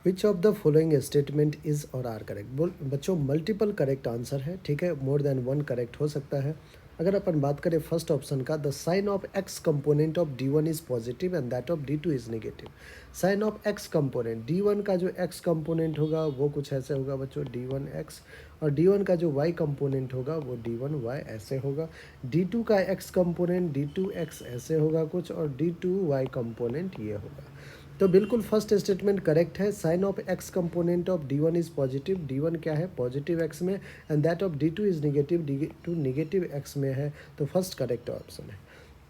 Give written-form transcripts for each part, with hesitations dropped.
Which of the following statement is और are correct. बोल बच्चों मल्टीपल करेक्ट आंसर है, ठीक है, मोर देन वन करेक्ट हो सकता है। अगर अपन बात करें फर्स्ट ऑप्शन का, the sign of X component of D one is positive and that of D two is negative. Sign of X component, D one का जो एक्स कंपोनेंट होगा वो कुछ ऐसे होगा बच्चों, डी वन एक्स, और डी वन का जो वाई कंपोनेंट होगा वो डी वन वाई ऐसे होगा। डी टू का X component D two X ऐसे होगा कुछ, और डी टू वाई कंपोनेंट ये होगा। तो बिल्कुल फर्स्ट स्टेटमेंट करेक्ट है। Sign of X component of D one is positive, D one क्या है पॉजिटिव एक्स में, and that of D two is negative, D two negative X में है। तो फर्स्ट करेक्ट ऑप्शन है।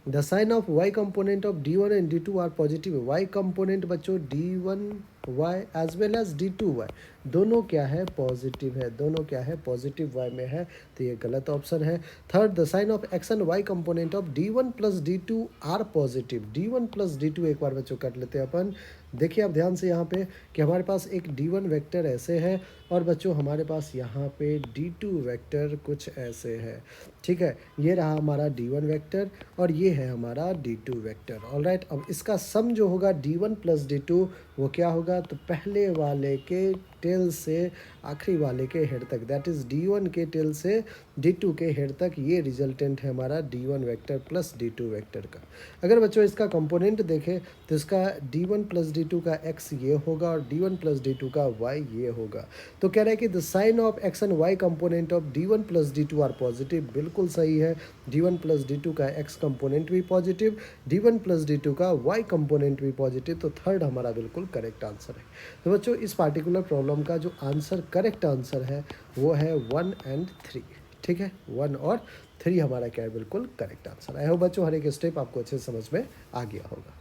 The sign of Y component of D one and D two are positive. Y component बच्चों D one Y as well as D two Y दोनों क्या है positive है, दोनों क्या है पॉजिटिव वाई में है, तो ये गलत ऑप्शन है। Third, the sign of X and Y component of D one plus D two are positive. D one plus D two एक बार बच्चों कर लेते हैं अपन। देखिए आप ध्यान से यहाँ पे कि हमारे पास एक डी वन वैक्टर ऐसे है, और बच्चों हमारे पास यहाँ पे डी टू वैक्टर कुछ ऐसे है, ठीक है। ये रहा हमारा डी वन वैक्टर और ये है हमारा डी टू वैक्टर। ऑलराइट, अब इसका सम जो होगा D one plus D two वो क्या होगा, तो पहले वाले के टेल से आखिरी वाले के हेड तक, दैट इज डी वन के टेल से डी टू के हेड तक, ये रिजल्टेंट है हमारा D one vector plus D two vector का। अगर बच्चों इसका कंपोनेंट देखें तो इसका D one plus D two का एक्स ये होगा और D one plus D two का वाई ये होगा। तो कह रहा है कि the sign of X and Y component of D one plus D two are positive. बिल्कुल सही है, D one plus D two का एक्स कंपोनेंट भी positive, D one plus D two का वाई कंपोनेंट भी पॉजिटिव। तो third हमारा बिल्कुल करेक्ट आंसर है। तो बच्चों इस पार्टिकुलर प्रॉब्लम का जो आंसर करेक्ट आंसर है वो है 1 एंड 3, ठीक है, 1 और 3 हमारा क्या है बिल्कुल करेक्ट आंसर। आई होप बच्चों हर एक स्टेप आपको अच्छे से समझ में आ गया होगा।